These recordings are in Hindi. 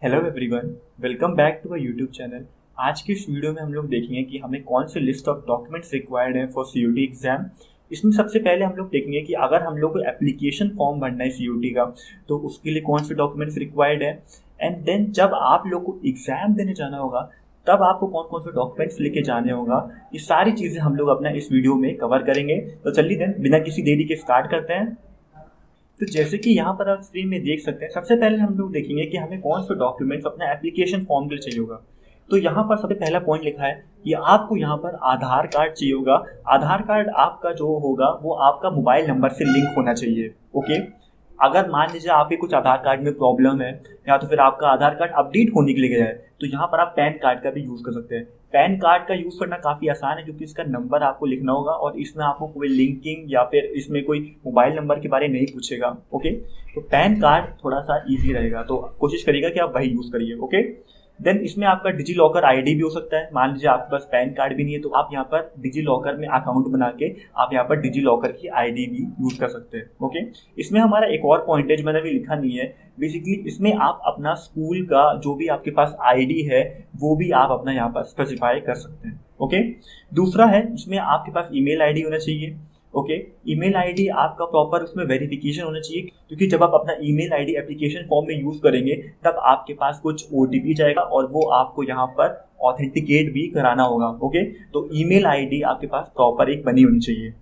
Hello everyone, welcome back to our YouTube channel. आज की इस वीडियो में हम लोग देखेंगे कि हमें कौन से लिस्ट ऑफ डॉक्यूमेंट्स रिक्वायर्ड हैं फॉर सीयूटी एग्जाम। इसमें सबसे पहले हम लोग देखेंगे कि अगर हम लोग को एप्लीकेशन फॉर्म भरना है सीयूटी का, तो उसके लिए कौन से डॉक्यूमेंट्स रिक्वायर्ड है। एंड देन जब आप लोग को एग्जाम देने जाना होगा, तब आपको कौन कौन से डॉक्यूमेंट्स लेके जाने होगा। ये सारी चीज़ें हम लोग अपना इस वीडियो में कवर करेंगे। तो चलिए देन बिना किसी देरी के स्टार्ट करते हैं। तो जैसे कि यहाँ पर आप स्क्रीन में देख सकते हैं, सबसे पहले हम लोग देखेंगे कि हमें कौन से डॉक्यूमेंट्स अपना एप्लीकेशन फॉर्म के लिए चाहिए होगा। तो यहाँ पर सबसे पहला पॉइंट लिखा है कि आपको यहाँ पर आधार कार्ड चाहिए होगा। आधार कार्ड आपका जो होगा वो आपका मोबाइल नंबर से लिंक होना चाहिए। ओके, अगर मान लीजिए आपके कुछ आधार कार्ड में प्रॉब्लम है या तो फिर आपका आधार कार्ड अपडेट होने के लिए गया है, तो यहाँ पर आप पैन कार्ड का भी यूज़ कर सकते हैं। पैन कार्ड का यूज़ करना काफ़ी आसान है क्योंकि इसका नंबर आपको लिखना होगा और इसमें आपको कोई लिंकिंग या फिर इसमें कोई मोबाइल नंबर के बारे में नहीं पूछेगा। ओके, तो पैन कार्ड थोड़ा सा ईजी रहेगा, तो कोशिश करिएगा कि आप वही यूज़ करिए। ओके, देन इसमें आपका डिजी लॉकर आईडी भी हो सकता है। मान लीजिए आपके पास पैन कार्ड भी नहीं है, तो आप यहाँ पर डिजी लॉकर में अकाउंट बना के आप यहाँ पर डिजी लॉकर की आईडी भी यूज़ कर सकते हैं। ओके, इसमें हमारा एक और पॉइंट है जो मैंने अभी लिखा नहीं है। बेसिकली इसमें आप अपना स्कूल का जो भी आपके पास आईडी है वो भी आप अपना यहाँ पर स्पेसिफाई कर सकते हैं। ओके, दूसरा है इसमें आपके पास ईमेल आईडी होना चाहिए। ओके, ईमेल आईडी आपका प्रॉपर उसमें वेरिफिकेशन होना चाहिए, क्योंकि जब आप अपना ईमेल आईडी एप्लीकेशन फॉर्म में यूज़ करेंगे तब आपके पास कुछ ओटीपी जाएगा और वो आपको यहाँ पर ऑथेंटिकेट भी कराना होगा। ओके, तो ईमेल आईडी आपके पास प्रॉपर एक बनी होनी चाहिए।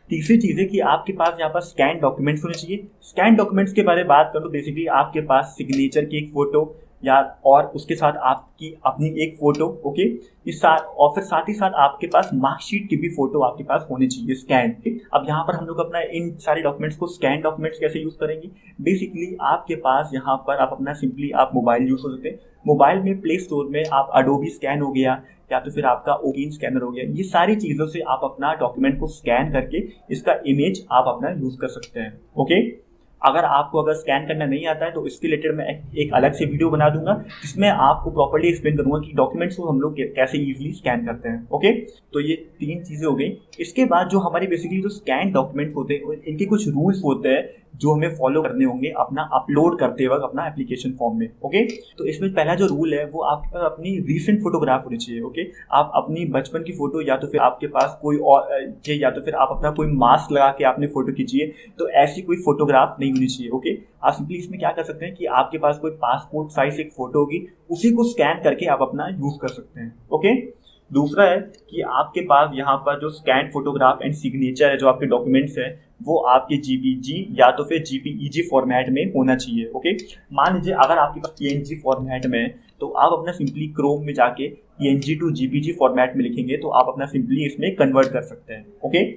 तीसरी चीज़ है कि आपके पास यहाँ पर स्कैन डॉक्यूमेंट्स होने चाहिए। स्कैन डॉक्यूमेंट्स के बारे में बात करूँ तो बेसिकली आपके पास सिग्नेचर की एक फ़ोटो या और उसके साथ आपकी अपनी एक फ़ोटो। ओके, इस साथ और फिर साथ ही साथ आपके पास मार्कशीट की भी फ़ोटो आपके पास होनी चाहिए स्कैन। अब यहाँ पर हम लोग अपना इन सारे डॉक्यूमेंट्स को स्कैन डॉक्यूमेंट्स कैसे यूज़ करेंगे। बेसिकली आपके पास यहाँ पर आप अपना सिंपली आप मोबाइल यूज़ हो सकते हैं। मोबाइल में प्ले स्टोर में आप अडोबी स्कैन हो गया या तो फिर आपका ओकिन स्कैनर हो गया, ये सारी चीज़ों से आप अपना डॉक्यूमेंट को स्कैन करके इसका इमेज आप अपना यूज़ कर सकते हैं। ओके, अगर स्कैन करना नहीं आता है तो इसके रिलेटेड मैं एक अलग से वीडियो बना दूंगा जिसमें आपको प्रॉपर्ली एक्सप्लेन करूंगा कि डॉक्यूमेंट्स को हम लोग कैसे इजीली स्कैन करते हैं। ओके, तो ये तीन चीज़ें हो गई। इसके बाद जो हमारी बेसिकली जो स्कैन डॉक्यूमेंट्स होते हैं इनके कुछ रूल्स होते हैं जो हमें फॉलो करने होंगे अपना अपलोड करते वक्त अपना एप्लीकेशन फॉर्म में। ओके, तो इसमें पहला जो रूल है वो आपके पास अपनी रीसेंट फोटोग्राफ होनी चाहिए। ओके, आप अपनी बचपन की फ़ोटो या तो फिर आपके पास कोई और या तो फिर आप अपना कोई मास्क लगा के आपने फ़ोटो खींचिए, तो ऐसी कोई फोटोग्राफ नहीं होनी चाहिए। ओके, आप सिंपली इसमें क्या कर सकते हैं कि आपके पास कोई पासपोर्ट साइज एक फ़ोटो होगी, उसी को स्कैन करके आप अपना यूज़ कर सकते हैं। ओके, दूसरा है कि आपके पास यहाँ पर जो स्कैन फोटोग्राफ एंड सिग्नेचर है, जो आपके डॉक्यूमेंट्स है वो आपके जीपीजी या तो फिर जीपीईजी फॉर्मेट में होना चाहिए। ओके, मान लीजिए अगर आपके पास पीएनजी फॉर्मेट में है तो आप अपना सिंपली क्रोम में जाके पीएनजी टू जीपीजी फॉर्मेट में लिखेंगे तो आप अपना सिंपली इसमें कन्वर्ट कर सकते हैं। ओके,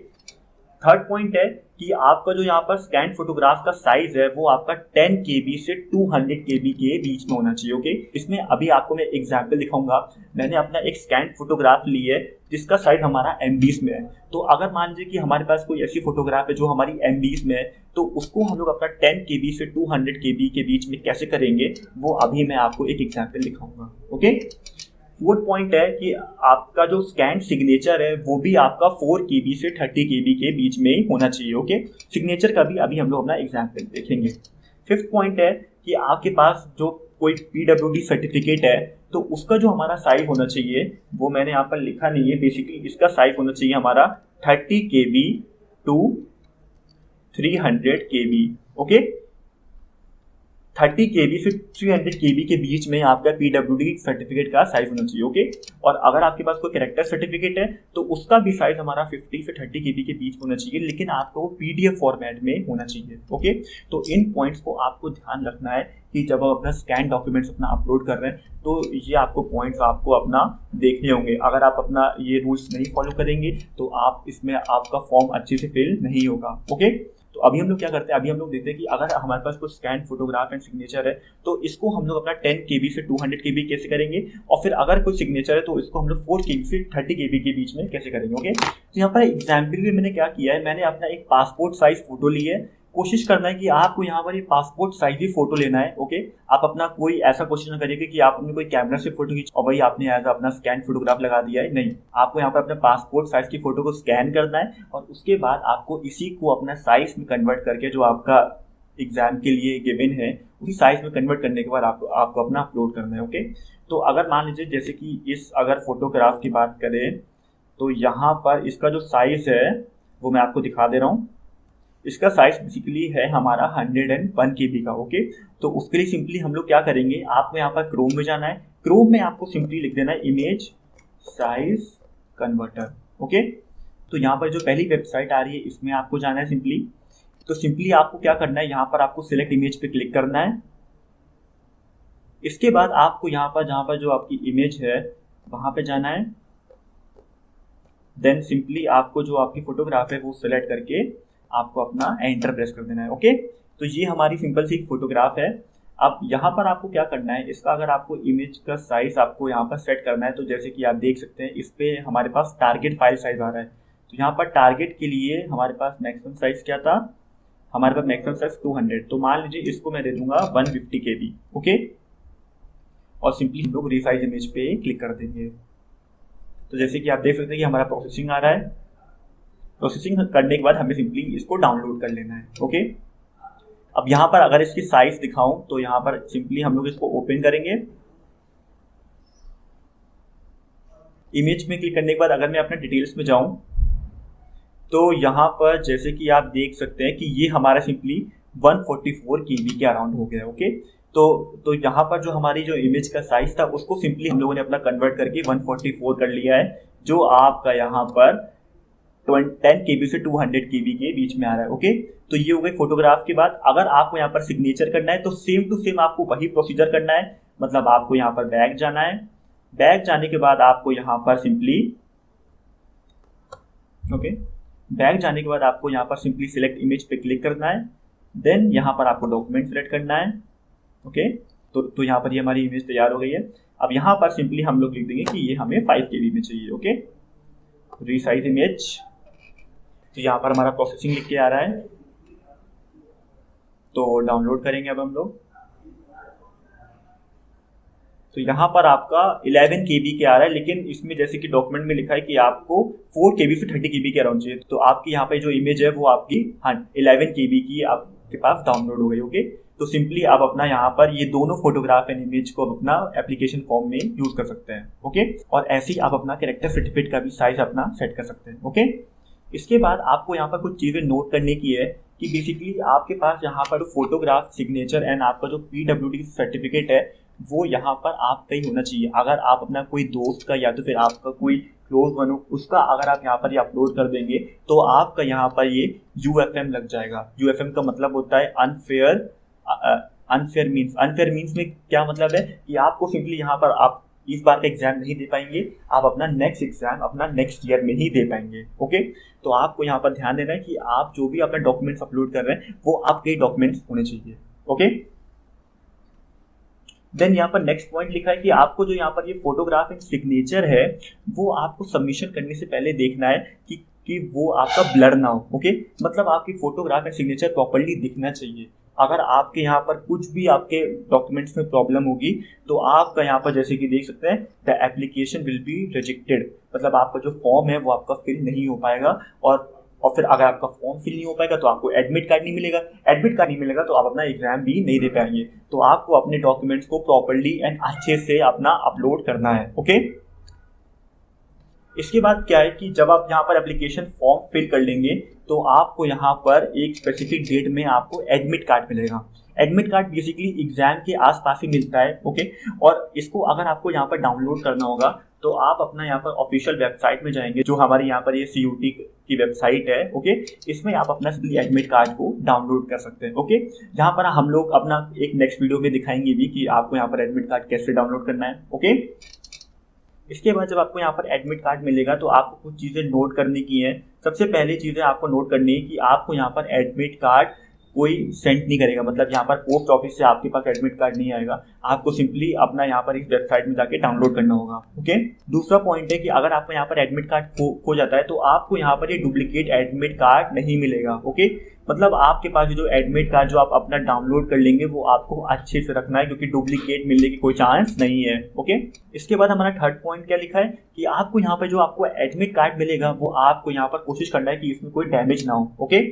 थर्ड पॉइंट है कि आपका जो यहाँ पर स्कैन फोटोग्राफ का साइज है वो आपका 10 KB से 200 KB के बीच में होना चाहिए। ओके, इसमें अभी आपको मैं एग्जांपल दिखाऊंगा। मैंने अपना एक स्कैन फोटोग्राफ ली है जिसका साइज हमारा MBs में है। तो अगर मान लीजिए कि हमारे पास कोई ऐसी फोटोग्राफ है जो हमारी MBs में है, तो उसको हम लोग अपना 10 KB से 200 KB के बीच में कैसे करेंगे वो अभी मैं आपको एक एग्जाम्पल दिखाऊंगा। ओके, फोर्थ पॉइंट है कि आपका जो स्कैन सिग्नेचर है वो भी आपका 4 KB से 30 KB के बीच में ही होना चाहिए। ओके, सिग्नेचर का भी अभी हम लोग अपना एग्जाम्पल देखेंगे। फिफ्थ पॉइंट है कि आपके पास जो कोई PWD सर्टिफिकेट है तो उसका जो हमारा साइज होना चाहिए वो मैंने यहाँ पर लिखा नहीं है। बेसिकली इसका साइज होना चाहिए हमारा 30 KB to 300 KB। Okay, 30 KB से 300 KB के बीच में आपका PWD सर्टिफिकेट का साइज होना चाहिए। ओके, और अगर आपके पास कोई कैरेक्टर सर्टिफिकेट है तो उसका भी साइज हमारा 50 से 30 KB के बीच होना चाहिए, लेकिन आपको PDF फॉर्मेट में होना चाहिए। ओके, तो इन पॉइंट्स को आपको ध्यान रखना है कि जब आप अपना स्कैन डॉक्यूमेंट्स अपना अपलोड कर रहे हैं तो ये आपको पॉइंट्स आपको अपना देखने होंगे। अगर आप अपना ये रूल्स नहीं फॉलो करेंगे तो आप इसमें आपका फॉर्म अच्छे से फिल नहीं होगा। ओके, तो अभी हम लोग क्या करते हैं, अभी हम लोग देखते हैं कि अगर हमारे पास कोई स्कैन फोटोग्राफ एंड सिग्नेचर है तो इसको हम लोग अपना 10 KB से 200 KB कैसे करेंगे, और फिर अगर कोई सिग्नेचर है तो इसको हम लोग 4 KB से 30 KB के बीच में कैसे करेंगे। ओके, तो यहाँ पर एग्जाम्पल में मैंने क्या किया है, मैंने अपना एक पासपोर्ट साइज फोटो ली है। कोशिश करना है कि आपको यहाँ पर ये पासपोर्ट साइज ही फोटो लेना है। ओके, आप अपना कोई ऐसा क्वेश्चन ना करिए कि आपने कोई कैमरा से फोटो खींची और वही आपने एज अपना स्कैन फोटोग्राफ लगा दिया है। नहीं, आपको यहाँ पर अपने पासपोर्ट साइज की फोटो को स्कैन करना है और उसके बाद आपको इसी को अपना साइज में कन्वर्ट करके जो आपका एग्जाम के लिए गिवन है उसी साइज में कन्वर्ट करने के बाद आपको अपना अपलोड करना है। ओके, तो अगर मान लीजिए जैसे कि इस अगर फोटोग्राफ की बात करें तो यहाँ पर इसका जो साइज है वो मैं आपको दिखा दे रहा हूँ। इसका साइज बेसिकली है हमारा 101 KB का। ओके, तो उसके लिए सिंपली हम लोग क्या करेंगे, आपको यहाँ पर क्रोम में जाना है। क्रोम में आपको सिंपली लिख देना है इमेज साइज कन्वर्टर। ओके, तो यहाँ पर जो पहली वेबसाइट आ रही है इसमें आपको जाना है सिंपली। तो सिंपली आपको क्या करना है, यहाँ पर आपको सिलेक्ट इमेज पे क्लिक करना है। इसके बाद आपको यहाँ पर जहाँ पर जो आपकी इमेज है वहाँ पे जाना है। देन सिंपली आपको जो आपकी फोटोग्राफ है वो सिलेक्ट करके आपको अपना एंटर प्रेस कर देना है। ओके, तो ये हमारी सिंपल सी फोटोग्राफ है। अब यहाँ पर आपको क्या करना है, इसका अगर आपको इमेज का साइज आपको यहाँ पर सेट करना है तो जैसे कि आप देख सकते हैं इस पे हमारे पास टारगेट फाइल साइज आ रहा है। तो यहाँ पर टारगेट के लिए हमारे पास मैक्सिमम साइज क्या था, हमारे पास मैक्सिमम साइज 200। तो मान लीजिए इसको मैं दे दूंगा 150 KB। ओके, और सिंपली हम लोग रीसाइज इमेज पे क्लिक कर देंगे। तो जैसे कि आप देख सकते हैं कि हमारा प्रोसेसिंग आ रहा है। प्रोसेसिंग करने के बाद हमें सिंपली इसको डाउनलोड कर लेना है। ओके, अब यहाँ पर अगर इसकी साइज दिखाऊं तो यहाँ पर सिंपली हम लोग इसको ओपन करेंगे। इमेज में क्लिक करने के बाद अगर मैं अपने डिटेल्स में जाऊं तो यहाँ पर जैसे कि आप देख सकते हैं कि ये हमारा सिंपली 144 KB के अराउंड हो गया है। ओके, तो यहाँ पर जो हमारी जो इमेज का साइज था उसको सिंपली हम लोगों ने अपना कन्वर्ट करके 144 कर लिया है, जो आपका यहाँ पर 10 KB से 200 KB के बीच में आ रहा है। ओके, तो ये हो गई फोटोग्राफ के बाद। अगर आपको यहाँ पर सिग्नेचर करना है तो सेम टू सेम आपको वही प्रोसीजर करना है। मतलब आपको यहाँ पर बैक जाना है। बैक जाने के बाद आपको यहाँ पर सिंपली बैक जाने के बाद आपको यहाँ पर सिंपली सिलेक्ट इमेज पे क्लिक करना है। देन यहाँ पर आपको डॉक्यूमेंट सिलेक्ट करना है। ओके, तो यहाँ पर ये हमारी इमेज तैयार हो गई है। अब यहाँ पर सिंपली हम लोग लिख देंगे कि ये हमें 5 KB में चाहिए। Okay, resize image. तो यहाँ पर हमारा प्रोसेसिंग लिख के आ रहा है, तो डाउनलोड करेंगे अब हम लोग। तो यहाँ पर आपका 11 KB के आ रहा है, लेकिन इसमें जैसे कि डॉक्यूमेंट में लिखा है कि आपको 4 KB से 30 KB के अराउंड चाहिए। तो आपकी यहाँ पे जो इमेज है वो आपकी 11 KB की आपके पास डाउनलोड हो गई। ओके, तो सिंपली आप अपना यहाँ पर ये दोनों फोटोग्राफ एंड इमेज को अपना एप्लीकेशन फॉर्म में यूज कर सकते हैं। ओके, और ऐसे ही आप अपना कैरेक्टर सर्टिफिकेट का भी साइज अपना सेट कर सकते हैं। ओके, इसके बाद आपको यहाँ पर कुछ चीज़ें नोट करने की है कि बेसिकली आपके पास यहाँ पर फोटोग्राफ सिग्नेचर एंड आपका जो PWD सर्टिफिकेट है वो यहाँ पर आपका ही होना चाहिए। अगर आप अपना कोई दोस्त का या तो फिर आपका कोई क्लोज वन हो उसका अगर आप यहाँ पर ये अपलोड कर देंगे तो आपका यहाँ पर ये UFM लग जाएगा। UFM का मतलब होता है अनफेयर मीन्स में क्या मतलब है कि आपको सिंपली यहाँ पर आप इस बार का एग्जाम नहीं दे पाएंगे, आप अपना नेक्स्ट एग्जाम अपना नेक्स्ट ईयर में ही दे पाएंगे। ओके, तो आपको यहाँ पर ध्यान देना है कि आप जो भी अपने डॉक्यूमेंट्स अपलोड कर रहे हैं वो आपके डॉक्यूमेंट्स होने चाहिए। ओके, देन यहाँ पर नेक्स्ट पॉइंट लिखा है कि आपको जो यहाँ पर ये फोटोग्राफ एंड सिग्नेचर है वो आपको सबमिशन करने से पहले देखना है कि वो आपका ब्लर ना हो। ओके, मतलब आपकी फोटोग्राफ एंड सिग्नेचर प्रॉपर्ली दिखना चाहिए। अगर आपके यहाँ पर कुछ भी आपके डॉक्यूमेंट्स में प्रॉब्लम होगी तो आपका यहाँ पर जैसे कि देख सकते हैं the application will be rejected, मतलब आपका जो फॉर्म है वो आपका फिल नहीं हो पाएगा। और फिर अगर आपका फॉर्म फिल नहीं हो पाएगा तो आपको एडमिट कार्ड नहीं मिलेगा। एडमिट कार्ड नहीं मिलेगा तो आप अपना एग्जाम भी नहीं दे पाएंगे। तो आपको अपने डॉक्यूमेंट्स को प्रॉपर्ली एंड अच्छे से अपना अपलोड करना है। ओके, इसके बाद क्या है कि जब आप यहाँ पर एप्लीकेशन फॉर्म फिल कर लेंगे तो आपको यहाँ पर एक स्पेसिफिक डेट में आपको एडमिट कार्ड मिलेगा। एडमिट कार्ड बेसिकली एग्जाम के आसपास ही मिलता है। ओके, और इसको अगर आपको यहाँ पर डाउनलोड करना होगा तो आप अपना यहाँ पर ऑफिशियल वेबसाइट में जाएंगे, जो हमारी यहाँ पर ये CUT की वेबसाइट है। ओके, इसमें आप अपना सिंपली एडमिट कार्ड को डाउनलोड कर सकते हैं। ओके, यहाँ पर हम लोग अपना एक नेक्स्ट वीडियो में दिखाएंगे भी कि आपको यहाँ पर एडमिट कार्ड कैसे डाउनलोड करना है। ओके, इसके बाद जब आपको यहाँ पर एडमिट कार्ड मिलेगा तो आपको कुछ चीज़ें नोट करने की है। सबसे पहली चीज़ें आपको नोट करनी है कि आपको यहाँ पर एडमिट कार्ड कोई सेंड नहीं करेगा, मतलब यहाँ पर पोस्ट ऑफिस से आपके पास एडमिट कार्ड नहीं आएगा। आपको सिंपली अपना यहाँ पर इस वेबसाइट में जाके डाउनलोड करना होगा। ओके, दूसरा पॉइंट है कि अगर आपको यहाँ पर एडमिट कार्ड खो जाता है तो आपको यहाँ पर ये डुप्लीकेट एडमिट कार्ड नहीं मिलेगा। ओके, मतलब आपके पास जो एडमिट कार्ड जो आप अपना डाउनलोड कर लेंगे वो आपको अच्छे से रखना है, क्योंकि डुप्लीकेट मिलने की कोई चांस नहीं है। ओके, इसके बाद हमारा थर्ड पॉइंट क्या लिखा है कि आपको यहाँ पर जो आपको एडमिट कार्ड मिलेगा वो आपको यहाँ पर कोशिश करना है कि इसमें कोई डैमेज ना हो। ओके,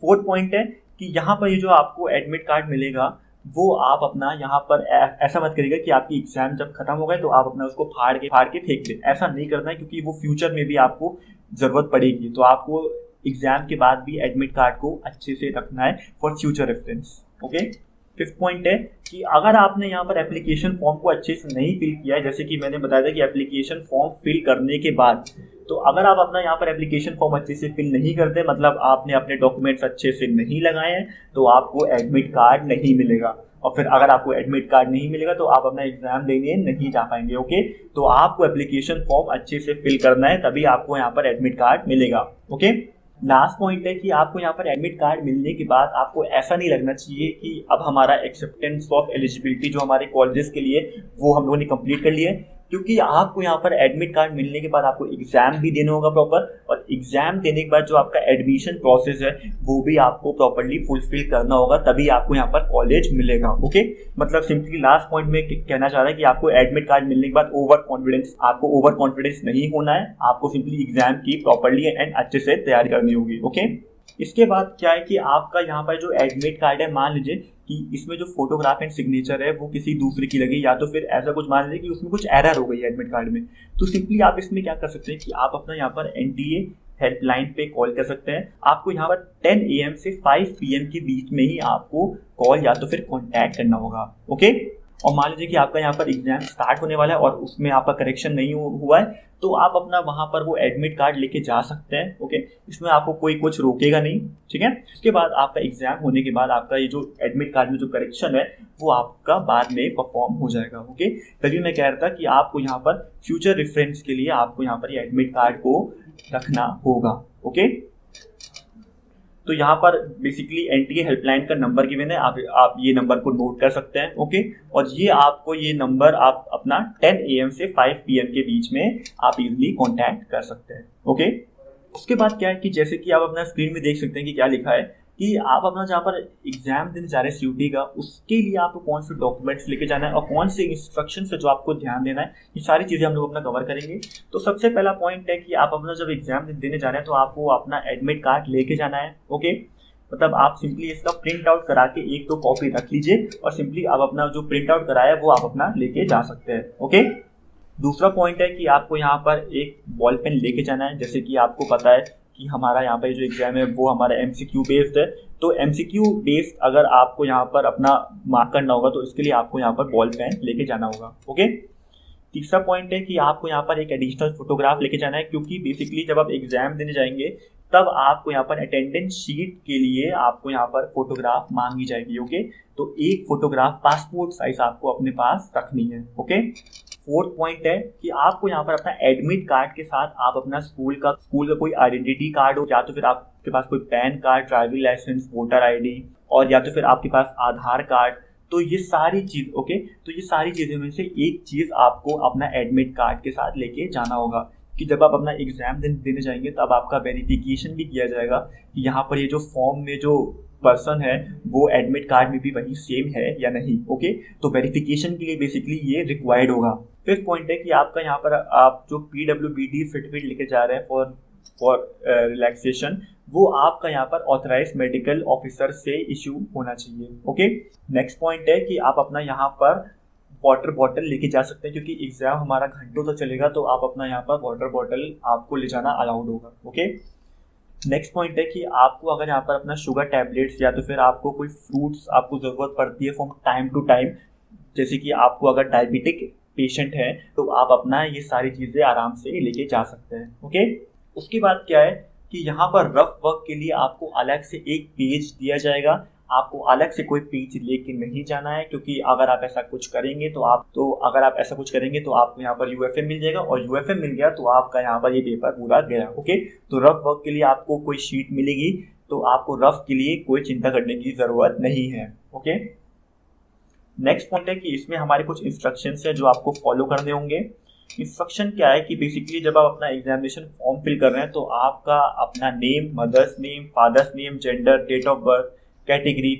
फोर्थ पॉइंट है कि यहाँ पर ये जो आपको एडमिट कार्ड मिलेगा वो आप अपना यहाँ पर ऐसा मत करिएगा कि आपकी एग्जाम जब खत्म हो गए तो आप अपना उसको फाड़ के फेंक दें। ऐसा नहीं करना है, क्योंकि वो फ्यूचर में भी आपको ज़रूरत पड़ेगी। तो आपको एग्जाम के बाद भी एडमिट कार्ड को अच्छे से रखना है for future reference. Okay. Fifth point है कि अगर आपने यहाँ पर एप्लीकेशन फॉर्म को अच्छे से नहीं फिल किया है, जैसे कि मैंने बताया था कि एप्लीकेशन फॉर्म फिल करने के बाद, तो अगर आप अपना यहाँ पर एप्लीकेशन फॉर्म अच्छे से फिल नहीं करते, मतलब आपने अपने डॉक्यूमेंट्स अच्छे से नहीं लगाए हैं, तो आपको एडमिट कार्ड नहीं मिलेगा। और फिर अगर आपको एडमिट कार्ड नहीं मिलेगा तो आप अपना एग्जाम देने नहीं जा पाएंगे। ओके। तो आपको एप्लीकेशन फॉर्म अच्छे से फिल करना है, तभी आपको यहाँ पर एडमिट कार्ड मिलेगा। ओके। लास्ट पॉइंट है कि आपको यहाँ पर एडमिट कार्ड मिलने के बाद आपको ऐसा नहीं लगना चाहिए कि अब हमारा एक्सेप्टेंस ऑफ एलिजिबिलिटी जो हमारे कॉलेजेस के लिए वो हम लोगों ने कंप्लीट कर लिया है, क्योंकि आपको यहाँ पर एडमिट कार्ड मिलने के बाद आपको एग्जाम भी देना होगा प्रॉपर, और एग्जाम देने के बाद जो आपका एडमिशन प्रोसेस है वो भी आपको प्रॉपरली फुलफिल करना होगा, तभी आपको यहाँ पर कॉलेज मिलेगा। ओके। मतलब सिंपली लास्ट पॉइंट में कहना चाह रहा है कि आपको एडमिट कार्ड मिलने के बाद ओवर कॉन्फिडेंस नहीं होना है, आपको सिंपली एग्जाम की प्रॉपरली एंड अच्छे से तैयारी करनी होगी। ओके। इसके बाद क्या है कि आपका यहाँ पर जो एडमिट कार्ड है, मान लीजिए कि इसमें जो फोटोग्राफ एंड सिग्नेचर है वो किसी दूसरे की लगी, या तो फिर ऐसा कुछ मान लीजिए कि उसमें कुछ एरर हो गई है एडमिट कार्ड में, तो सिंपली आप इसमें क्या कर सकते हैं कि आप अपना यहाँ पर एनटीए हेल्पलाइन पे कॉल कर सकते हैं। आपको यहाँ पर 10 AM से 5 PM के बीच में ही आपको कॉल या तो फिर कॉन्टैक्ट करना होगा। ओके। और मान लीजिए कि आपका यहाँ पर एग्जाम स्टार्ट होने वाला है और उसमें आपका करेक्शन नहीं हुआ है, तो आप अपना वहाँ पर वो एडमिट कार्ड लेके जा सकते हैं। ओके। इसमें आपको कोई कुछ रोकेगा नहीं। ठीक है। उसके बाद आपका एग्जाम होने के बाद आपका ये जो एडमिट कार्ड में जो करेक्शन है वो आपका बाद में परफॉर्म हो जाएगा। ओके। तभी मैं कह रहा था कि आपको यहाँ पर फ्यूचर रेफरेंस के लिए आपको यहाँ पर ये एडमिट कार्ड को रखना होगा। ओके। तो यहाँ पर बेसिकली एनटीए हेल्पलाइन का नंबर गिवन है, आप ये नंबर को नोट कर सकते हैं। ओके। और ये नंबर आप अपना 10 AM से 5 PM के बीच में आप इजीली कांटेक्ट कर सकते हैं। ओके। उसके बाद क्या है कि जैसे कि आप अपना स्क्रीन में देख सकते हैं कि क्या लिखा है कि आप अपना जहाँ पर एग्जाम देने जा रहे हैं सीयूटी का, उसके लिए आपको कौन से डॉक्यूमेंट्स लेके जाना है और कौन से इंस्ट्रक्शन है जो आपको ध्यान देना है, ये सारी चीज़ें हम लोग अपना कवर करेंगे। तो सबसे पहला पॉइंट है कि आप अपना जब एग्जाम देने जा रहे हैं तो आपको अपना एडमिट कार्ड लेके जाना है। ओके। मतलब आप सिंपली इसका प्रिंट आउट करा के 1-2 कॉपी रख लीजिए और सिंपली आप अपना जो प्रिंट आउट कराया है वो आप अपना लेके जा सकते हैं। ओके। दूसरा पॉइंट है कि आपको यहाँ पर एक बॉल पेन लेके जाना है। जैसे कि आपको पता है कि हमारा यहाँ पर जो एग्जाम है वो हमारा MCQ बेस्ड है, तो MCQ बेस्ड अगर आपको यहाँ पर अपना मार्क करना होगा तो इसके लिए आपको यहाँ पर बॉल पेन लेके जाना होगा। ओके। तीसरा पॉइंट है कि आपको यहाँ पर एक एडिशनल फोटोग्राफ लेके जाना है, क्योंकि बेसिकली जब आप एग्जाम देने जाएंगे तब आपको यहाँ पर अटेंडेंस शीट के लिए आपको यहाँ पर फोटोग्राफ मांगी जाएगी। ओके। तो एक फोटोग्राफ पासपोर्ट साइज आपको अपने पास रखनी है। ओके। फोर्थ पॉइंट है कि आपको यहाँ पर अपना एडमिट कार्ड के साथ आप अपना स्कूल का कोई आइडेंटिटी कार्ड हो, या तो फिर आपके पास कोई pan card, driving licence, voter ID, और या तो फिर आपके पास आधार कार्ड, तो ये सारी चीज ओके, तो ये सारी चीज़ों में से एक चीज़ आपको अपना एडमिट कार्ड के साथ लेके जाना होगा कि जब आप अपना एग्जाम देने जाएंगे तब आपका वेरिफिकेशन भी किया जाएगा कि यहाँ पर ये जो फॉर्म में जो पर्सन है वो एडमिट कार्ड में भी वही सेम है या नहीं। ओके। तो वेरिफिकेशन के लिए बेसिकली ये रिक्वायर्ड होगा। फिफ्थ पॉइंट है कि आपका यहाँ पर आप जो PWBD सर्टिफिकेट लेके जा रहे हैं फॉर रिलैक्सेशन, वो आपका यहाँ पर ऑथराइज मेडिकल ऑफिसर से इशू होना चाहिए। ओके। नेक्स्ट पॉइंट है कि आप अपना यहाँ पर वाटर बॉटल लेके जा सकते हैं, क्योंकि एग्जाम हमारा घंटों तक चलेगा, तो आप अपना यहाँ पर वाटर बॉटल आपको ले जाना अलाउड होगा। ओके। नेक्स्ट पॉइंट है कि आपको अगर यहाँ पर अपना शुगर टैबलेट्स या तो फिर आपको कोई फ्रूट्स आपको ज़रूरत पड़ती है फ्रॉम टाइम टू टाइम, जैसे कि आपको अगर डायबिटिक पेशेंट है तो आप अपना ये सारी चीज़ें आराम से लेके जा सकते हैं। ओके। उसके बाद क्या है कि यहाँ पर रफ वर्क के लिए आपको अलग से एक पेज दिया जाएगा, आपको अलग से कोई पेज लेके नहीं जाना है, क्योंकि अगर आप ऐसा कुछ करेंगे तो आपको यहाँ पर UFM मिल जाएगा, और UFM मिल गया तो आपका यहाँ पर ये पेपर पूरा गया। ओके। तो रफ वर्क के लिए आपको कोई शीट मिलेगी, तो आपको रफ के लिए कोई चिंता करने की ज़रूरत नहीं है। ओके। नेक्स्ट पॉइंट है कि इसमें हमारे कुछ इंस्ट्रक्शंस है जो आपको फॉलो करने होंगे। इंस्ट्रक्शन क्या है कि बेसिकली जब आप अपना एग्जामिनेशन फॉर्म फिल कर रहे हैं तो आपका अपना name, mother's name, father's name, gender, date of birth, category,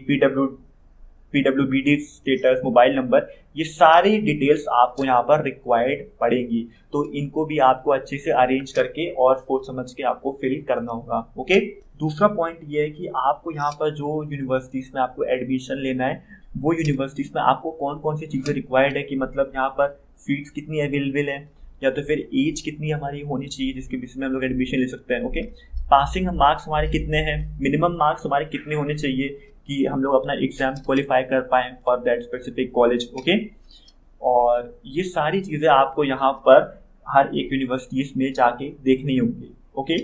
PWBD status, mobile number, ये सारी डिटेल्स आपको यहाँ पर रिक्वायर्ड पड़ेंगी, तो इनको भी आपको अच्छे से अरेंज करके और सोच समझ के आपको फिल करना होगा। ओके। दूसरा पॉइंट ये है कि आपको यहाँ पर जो यूनिवर्सिटीज़ में आपको एडमिशन लेना है वो यूनिवर्सिटीज़ में आपको कौन कौन सी चीज़ें रिक्वायर्ड है, कि मतलब यहाँ पर सीट्स कितनी अवेलेबल है, या तो फिर एज कितनी हमारी होनी चाहिए जिसके बेसिस में हम लोग एडमिशन ले सकते हैं। ओके, पासिंग मार्क्स हमारे कितने हैं, मिनिमम मार्क्स हमारे कितने होने चाहिए कि हम लोग अपना एग्ज़ाम क्वालिफाई कर पाएँ for that specific college. Okay, और ये सारी चीज़ें आपको यहाँ पर हर एक यूनिवर्सिटीज़ में जाके देखनी होंगी। ओके,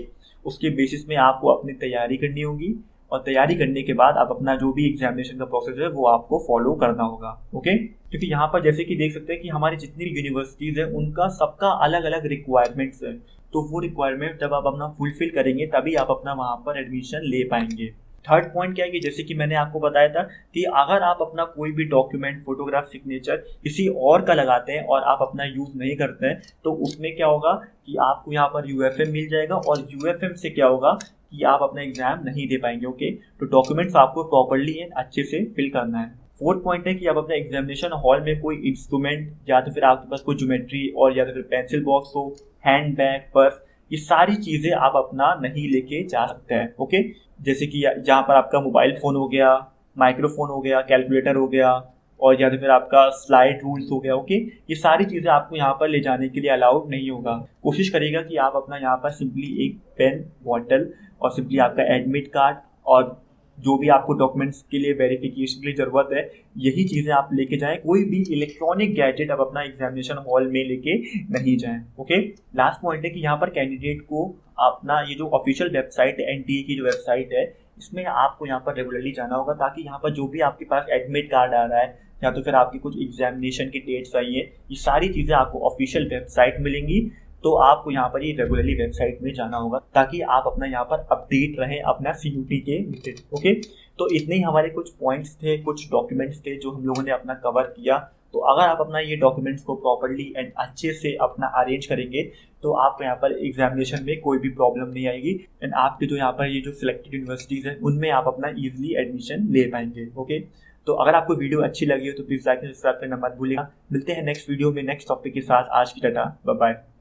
उसके बेसिस में आपको अपनी तैयारी करनी होगी, और तैयारी करने के बाद आप अपना जो भी एग्जामिनेशन का प्रोसेस है वो आपको फॉलो करना होगा। ओके, क्योंकि यहाँ पर जैसे कि देख सकते हैं कि हमारी जितनी भी यूनिवर्सिटीज़ है उनका सबका अलग अलग रिक्वायरमेंट्स है, तो वो रिक्वायरमेंट जब आप अपना फुलफिल करेंगे तभी आप अपना वहाँ पर एडमिशन ले पाएंगे। थर्ड पॉइंट क्या है कि जैसे कि मैंने आपको बताया था कि अगर आप अपना कोई भी डॉक्यूमेंट, फोटोग्राफ, सिग्नेचर किसी और का लगाते हैं और आप अपना यूज़ नहीं करते हैं, तो उसमें क्या होगा कि आपको यहाँ पर UFM मिल जाएगा, और UFM से क्या होगा कि आप अपना एग्जाम नहीं दे पाएंगे। ओके, तो डॉक्यूमेंट्स आपको प्रॉपर्ली एंड अच्छे से फिल करना है। फोर्थ पॉइंट है कि आप अपने एग्जामिनेशन हॉल में कोई इंस्ट्रूमेंट, या तो फिर आपके पास कोई ज्योमेट्री और या तो फिर पेंसिल बॉक्स हो, हैंड बैग, पर्स, ये सारी चीज़ें आप अपना नहीं लेके जा सकते हैं। ओके, जैसे कि जहाँ पर आपका मोबाइल फ़ोन हो गया, माइक्रोफोन हो गया, कैलकुलेटर हो गया, और या तो फिर आपका स्लाइड रूल्स हो गया। ओके, ये सारी चीज़ें आपको यहाँ पर ले जाने के लिए अलाउड नहीं होगा। कोशिश करिएगा कि आप अपना यहाँ पर सिंपली एक पेन, बॉटल और सिंपली आपका एडमिट कार्ड और जो भी आपको डॉक्यूमेंट्स के लिए वेरिफिकेशन के लिए ज़रूरत है, यही चीज़ें आप लेके जाएं। कोई भी इलेक्ट्रॉनिक गैजेट आप अपना एग्जामिनेशन हॉल में लेके नहीं जाएं। ओके, लास्ट पॉइंट है कि यहाँ पर कैंडिडेट को अपना ये जो ऑफिशियल वेबसाइट है, NTA की जो वेबसाइट है, इसमें आपको यहाँ पर रेगुलरली जाना होगा, ताकि यहाँ पर जो भी आपके पास एडमिट कार्ड आ रहा है या तो फिर आपकी कुछ एग्जामिनेशन की डेट्स आई है, ये सारी चीज़ें आपको ऑफिशियल वेबसाइट मिलेंगी। तो आपको यहाँ पर ये रेगुलरली वेबसाइट में जाना होगा ताकि आप अपना यहाँ पर अपडेट रहें अपना CUT के रिलेटेड। ओके, तो इतने ही हमारे कुछ पॉइंट्स थे, कुछ डॉक्यूमेंट्स थे जो हम लोगों ने अपना कवर किया। तो अगर आप अपना ये डॉक्यूमेंट्स को प्रॉपर्ली एंड अच्छे से अपना अरेंज करेंगे तो आपको यहाँ पर एग्जामिनेशन में कोई भी प्रॉब्लम नहीं आएगी, एंड आपके जो यहाँ पर ये जो सिलेक्टेड यूनिवर्सिटीज़ हैं उनमें आप अपना ईजिली एडमिशन ले पाएंगे। ओके, तो अगर आपको वीडियो अच्छी लगी हो तो प्लीज़ लाइक एंड सब्सक्राइब करना मत भूलिएगा। मिलते हैं नेक्स्ट वीडियो में नेक्स्ट टॉपिक के साथ। आज की टाटा, बाय बाय।